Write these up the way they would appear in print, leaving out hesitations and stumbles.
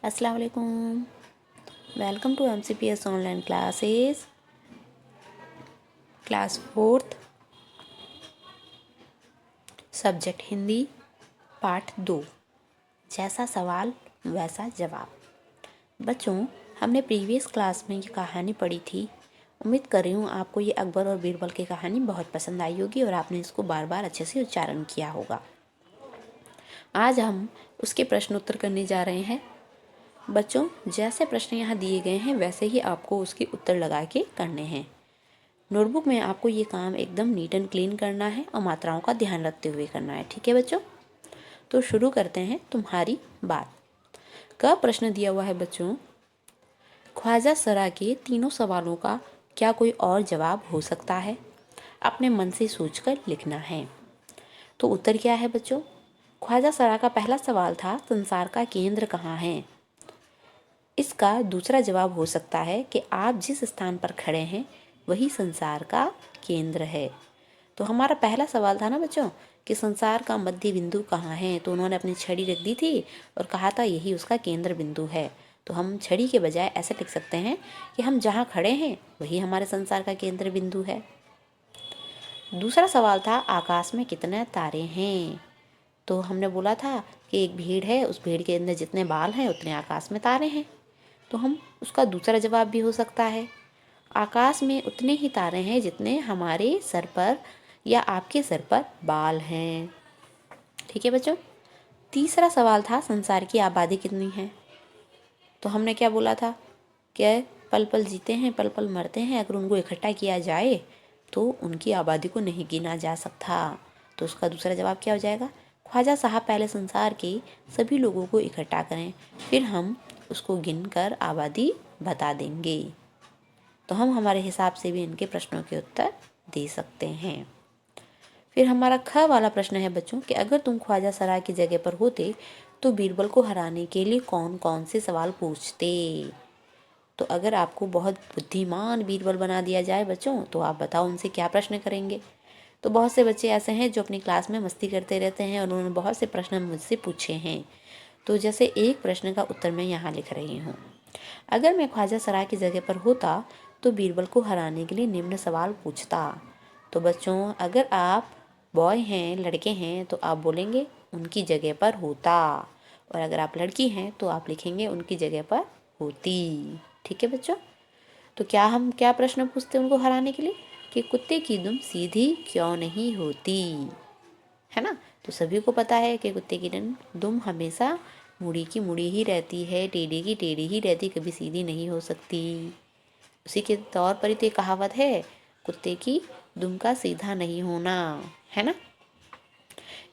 अस्सलाम वालेकुम। Welcome to MCPS online classes, class 4th, subject Hindi, part 2। जैसा सवाल वैसा जवाब। बच्चों, हमने प्रीवियस क्लास में ये कहानी पढ़ी थी। उम्मीद कर रही हूँ आपको ये अकबर और बीरबल की कहानी बहुत पसंद आई होगी और आपने इसको बार बार अच्छे से उच्चारण किया होगा। आज हम उसके प्रश्न उत्तर करने जा रहे हैं। बच्चों, जैसे प्रश्न यहाँ दिए गए हैं वैसे ही आपको उसके उत्तर लगा के करने हैं। नोटबुक में आपको ये काम एकदम नीट एंड क्लीन करना है और मात्राओं का ध्यान रखते हुए करना है। ठीक है बच्चों, तो शुरू करते हैं तुम्हारी बात का। प्रश्न दिया हुआ है बच्चों, ख्वाजा सरा के तीनों सवालों का क्या कोई और जवाब हो सकता है? अपने मन से सोचकर लिखना है। तो उत्तर क्या है बच्चों? ख्वाजा सरा का पहला सवाल था, संसार का केंद्र कहाँ है? इसका दूसरा जवाब हो सकता है कि आप जिस स्थान पर खड़े हैं वही संसार का केंद्र है। तो हमारा पहला सवाल था ना बच्चों कि संसार का मध्य बिंदु कहाँ है, तो उन्होंने अपनी छड़ी रख दी थी और कहा था यही उसका केंद्र बिंदु है। तो हम छड़ी के बजाय ऐसे लिख सकते हैं कि हम जहाँ खड़े हैं वही हमारे संसार का केंद्र बिंदु है। दूसरा सवाल था, आकाश में कितने तारे हैं? तो हमने बोला था कि एक भीड़ है, उस भीड़ के अंदर जितने बाल हैं उतने आकाश में तारे हैं। तो हम उसका दूसरा जवाब भी हो सकता है, आकाश में उतने ही तारे हैं जितने हमारे सर पर या आपके सर पर बाल हैं। ठीक है बच्चों। तीसरा सवाल था, संसार की आबादी कितनी है? तो हमने क्या बोला था कि पल पल जीते हैं पल पल मरते हैं, अगर उनको इकट्ठा किया जाए तो उनकी आबादी को नहीं गिना जा सकता। तो उसका दूसरा जवाब क्या हो जाएगा? ख्वाजा साहब पहले संसार के सभी लोगों को इकट्ठा करें, फिर हम उसको गिनकर आबादी बता देंगे। तो हम हमारे हिसाब से भी इनके प्रश्नों के उत्तर दे सकते हैं। फिर हमारा ख वाला प्रश्न है बच्चों कि अगर तुम ख्वाजा सरा की जगह पर होते तो बीरबल को हराने के लिए कौन कौन से सवाल पूछते? तो अगर आपको बहुत बुद्धिमान बीरबल बना दिया जाए बच्चों, तो आप बताओ उनसे क्या प्रश्न करेंगे? तो बहुत से बच्चे ऐसे हैं जो अपनी क्लास में मस्ती करते रहते हैं और उन्होंने बहुत से प्रश्न मुझसे पूछे हैं। तो जैसे एक प्रश्न का उत्तर मैं यहाँ लिख रही हूँ, अगर मैं ख्वाजा सरा की जगह पर होता तो बीरबल को हराने के लिए निम्न सवाल पूछता। तो बच्चों, अगर आप बॉय हैं, लड़के हैं, तो आप बोलेंगे उनकी जगह पर होता, और अगर आप लड़की हैं तो आप लिखेंगे उनकी जगह पर होती। ठीक है बच्चों। तो क्या प्रश्न पूछते उनको हराने के लिए कि कुत्ते की दुम सीधी क्यों नहीं होती, है ना? तो सभी को पता है कि कुत्ते की दुम हमेशा मुड़ी की मुड़ी ही रहती है, टेढ़ी की टेढ़ी ही रहती, कभी सीधी नहीं हो सकती। उसी के तौर पर ही तो कहावत है, कुत्ते की दुम का सीधा नहीं होना, है ना?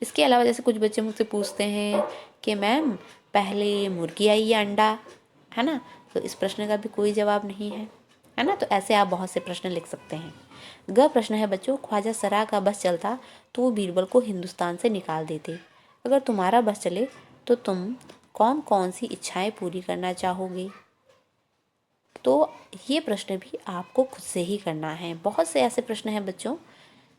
इसके अलावा जैसे कुछ बच्चे मुझसे पूछते हैं कि मैम पहले मुर्गी आई या अंडा, है ना? तो इस प्रश्न का भी कोई जवाब नहीं है ना? तो ऐसे आप बहुत से प्रश्न लिख सकते हैं। ग प्रश्न है बच्चों, ख्वाजा सरा का बस चलता तो वो बीरबल को हिंदुस्तान से निकाल देते। अगर तुम्हारा बस चले तो तुम कौन कौन सी इच्छाएं पूरी करना चाहोगे? तो ये प्रश्न भी आपको खुद से ही करना है। बहुत से ऐसे प्रश्न हैं बच्चों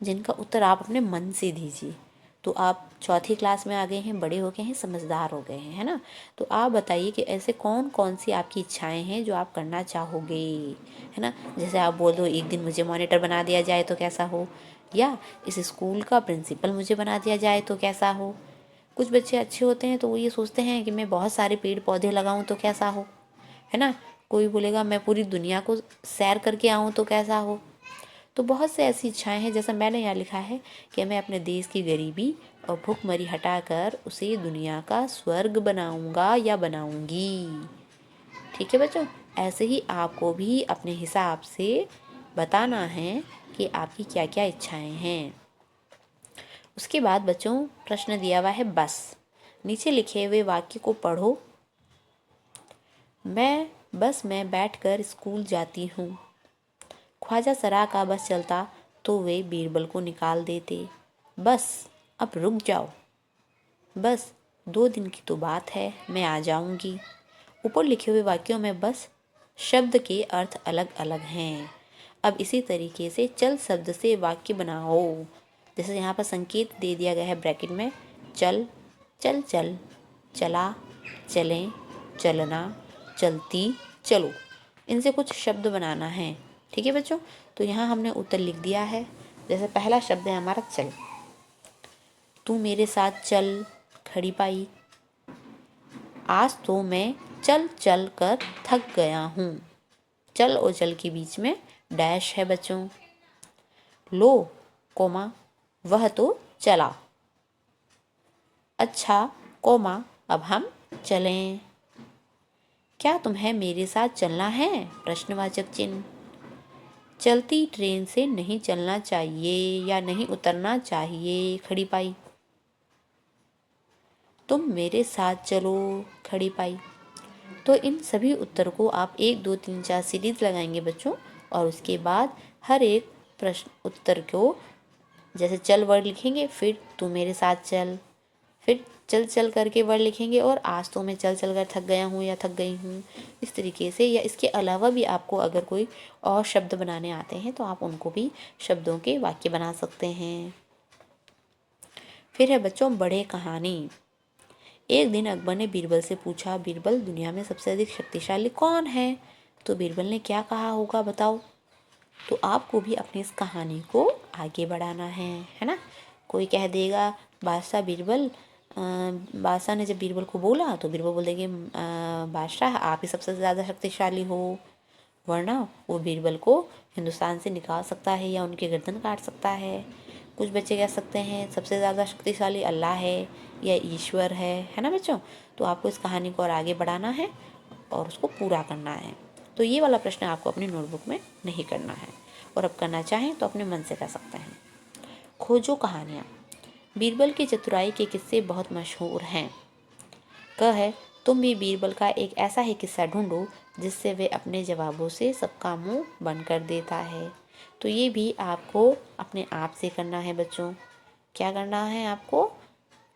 जिनका उत्तर आप अपने मन से दीजिए। तो आप चौथी क्लास में आ गए हैं, बड़े हो गए हैं, समझदार हो गए हैं, है ना? तो आप बताइए कि ऐसे कौन कौन सी आपकी इच्छाएं हैं जो आप करना चाहोगे, है ना? जैसे आप बोल दो एक दिन मुझे मॉनिटर बना दिया जाए तो कैसा हो, या इस स्कूल का प्रिंसिपल मुझे बना दिया जाए तो कैसा हो। कुछ बच्चे अच्छे होते हैं तो वो ये सोचते हैं कि मैं बहुत सारे पेड़ पौधे लगाऊं तो कैसा हो, है ना? कोई बोलेगा मैं पूरी दुनिया को सैर करके आऊं तो कैसा हो। तो बहुत से ऐसी इच्छाएं हैं, जैसा मैंने यहाँ लिखा है कि मैं अपने देश की गरीबी और भूखमरी हटाकर उसे दुनिया का स्वर्ग बनाऊंगा या बनाऊंगी। ठीक है बच्चों, ऐसे ही आपको भी अपने हिसाब से बताना है कि आपकी क्या क्या इच्छाएं हैं। उसके बाद बच्चों प्रश्न दिया हुआ है बस। नीचे लिखे हुए वाक्य को पढ़ो। मैं बस में बैठकर स्कूल जाती हूँ। ख्वाजा सरा का बस चलता तो वे बीरबल को निकाल देते। बस अब रुक जाओ, बस 2 दिन की तो बात है, मैं आ जाऊंगी। ऊपर लिखे हुए वाक्यों में बस शब्द के अर्थ अलग अलग हैं। अब इसी तरीके से चल शब्द से वाक्य बनाओ। जैसे यहाँ पर संकेत दे दिया गया है ब्रैकेट में, चल, चल चल, चला, चलें, चलना, चलती, चलो। इनसे कुछ शब्द बनाना है। ठीक है बच्चों, तो यहाँ हमने उत्तर लिख दिया है। जैसे पहला शब्द है हमारा चल। तू मेरे साथ चल, खड़ी पाई। आज तो मैं चल चल कर थक गया हूँ। चल और चल के बीच में डैश है बच्चों। लो, कोमा, वह तो चला। अच्छा, कोमा, अब हम चलें। क्या तुम्हें मेरे साथ चलना है? प्रश्नवाचक चिन्ह। चलती ट्रेन से नहीं चलना चाहिए या नहीं उतरना चाहिए, खड़ी पाई। तुम मेरे साथ चलो, खड़ी पाई। तो इन सभी उत्तर को आप 1 2 3 4 सीरीज लगाएंगे बच्चों, और उसके बाद हर एक प्रश्न उत्तर को, जैसे चल वर्ड लिखेंगे, फिर तू मेरे साथ चल, फिर चल चल करके वर्ड लिखेंगे, और आज तो मैं चल चल कर थक गया हूँ या थक गई हूँ, इस तरीके से। या इसके अलावा भी आपको अगर कोई और शब्द बनाने आते हैं तो आप उनको भी शब्दों के वाक्य बना सकते हैं। फिर है बच्चों बड़े कहानी। एक दिन अकबर ने बीरबल से पूछा, बीरबल, दुनिया में सबसे अधिक शक्तिशाली कौन है? तो बीरबल ने क्या कहा होगा बताओ। तो आपको भी अपनी इस कहानी को आगे बढ़ाना है ना। कोई कह देगा बादशाह बीरबल, बादशाह ने जब बीरबल को बोला तो बीरबल बोल देंगे, बादशाह आप ही सबसे ज़्यादा शक्तिशाली हो, वरना वो बीरबल को हिंदुस्तान से निकाल सकता है या उनकी गर्दन काट सकता है। कुछ बच्चे कह सकते हैं सबसे ज़्यादा शक्तिशाली अल्लाह है या ईश्वर है ना बच्चों। तो आपको इस कहानी को और आगे बढ़ाना है और उसको पूरा करना है। तो ये वाला प्रश्न आपको अपनी नोटबुक में नहीं करना है, और अब करना चाहें तो अपने मन से कर सकते हैं। खोजो कहानियाँ। बीरबल की चतुराई के किस्से बहुत मशहूर हैं। क है, तुम भी बीरबल का एक ऐसा ही किस्सा ढूंढो जिससे वे अपने जवाबों से सबका मुंह बंद कर देता है। तो ये भी आपको अपने आप से करना है बच्चों। क्या करना है आपको?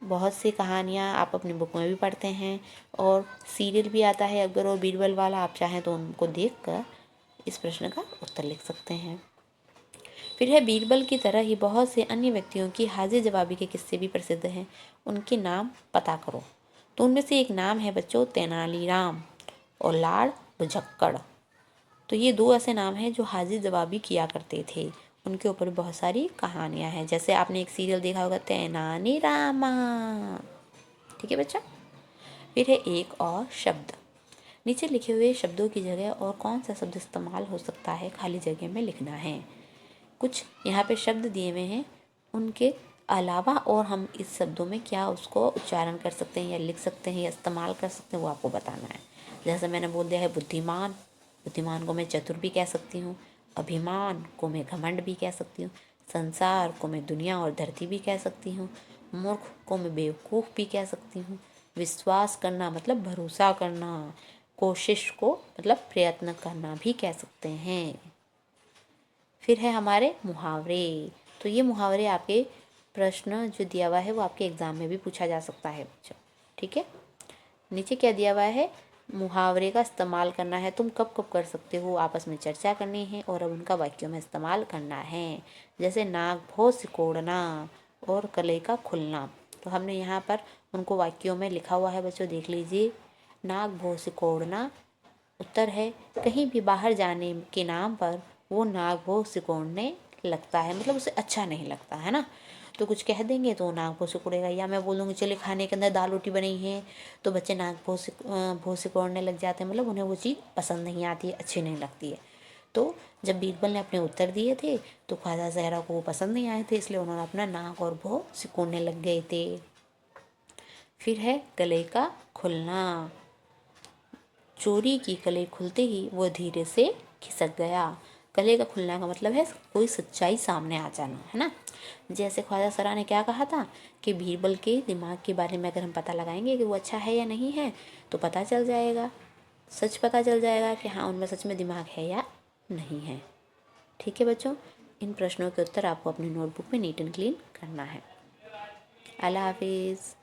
बहुत सी कहानियाँ आप अपनी बुक में भी पढ़ते हैं, और सीरियल भी आता है अकबर और बीरबल वाला, आप चाहें तो उनको देखकर इस प्रश्न का उत्तर लिख सकते हैं। फिर है, बीरबल की तरह ही बहुत से अन्य व्यक्तियों की हाजिर जवाबी के किस्से भी प्रसिद्ध हैं, उनके नाम पता करो। तो उनमें से एक नाम है बच्चों तेनालीराम और लाड़ बुझक्कड़। तो ये 2 ऐसे नाम हैं जो हाजिर जवाबी किया करते थे। उनके ऊपर बहुत सारी कहानियाँ हैं, जैसे आपने एक सीरियल देखा होगा तेनाली रामा। ठीक है बच्चा। फिर है एक और शब्द। नीचे लिखे हुए शब्दों की जगह और कौन सा शब्द इस्तेमाल हो सकता है, खाली जगह में लिखना है। कुछ यहाँ पे शब्द दिए हुए हैं, उनके अलावा और हम इस शब्दों में क्या उसको उच्चारण कर सकते हैं या लिख सकते हैं या इस्तेमाल कर सकते हैं, वो आपको बताना है। जैसे मैंने बोल दिया है बुद्धिमान, बुद्धिमान को मैं चतुर भी कह सकती हूँ। अभिमान को मैं घमंड भी कह सकती हूँ। संसार को मैं दुनिया और धरती भी कह सकती हूँ। मूर्ख को मैं बेवकूफ़ भी कह सकती हूँ। विश्वास करना मतलब भरोसा करना। कोशिश को मतलब प्रयत्न करना भी कह सकते हैं। फिर है हमारे मुहावरे। तो ये मुहावरे आपके प्रश्न जो दिया हुआ है वो आपके एग्ज़ाम में भी पूछा जा सकता है बच्चों। ठीक है, नीचे क्या दिया हुआ है, मुहावरे का इस्तेमाल करना है। तुम कब कब कर सकते हो, आपस में चर्चा करनी है और अब उनका वाक्यों में इस्तेमाल करना है। जैसे नाक भौ सिकोड़ना और कले का खुलना। तो हमने यहाँ पर उनको वाक्यों में लिखा हुआ है बच्चों, देख लीजिए। नाक भौ सिकोड़ना उत्तर है, कहीं भी बाहर जाने के नाम पर वो नाक भौ सिकोड़ने लगता है, मतलब उसे अच्छा नहीं लगता है ना। तो कुछ कह देंगे तो नाक भौ सिकोड़ेगा। या मैं बोलूँगी चलिए खाने के अंदर दाल रोटी बनी है, तो बच्चे नाक भौ सिकोड़ने लग जाते हैं, मतलब उन्हें वो चीज़ पसंद नहीं आती है, अच्छी नहीं लगती है। तो जब बीरबल ने अपने उत्तर दिए थे तो ख्वाजा ज़हरा को वो पसंद नहीं आए थे, इसलिए उन्होंने अपना नाक और भौ सिकोड़ने लग गए थे। फिर है गले का खुलना। चोरी की कली खुलते ही वो धीरे से खिसक गया। गले का खुलना का मतलब है कोई सच्चाई सामने आ जाना, है ना। जैसे ख्वाजा सरा ने क्या कहा था कि बीरबल के दिमाग के बारे में अगर हम पता लगाएंगे कि वो अच्छा है या नहीं है, तो पता चल जाएगा, सच पता चल जाएगा कि हाँ उनमें सच में दिमाग है या नहीं है। ठीक है बच्चों, इन प्रश्नों के उत्तर आपको अपनी नोटबुक में नीट एंड क्लीन करना है। अल्लाह हाफिज़।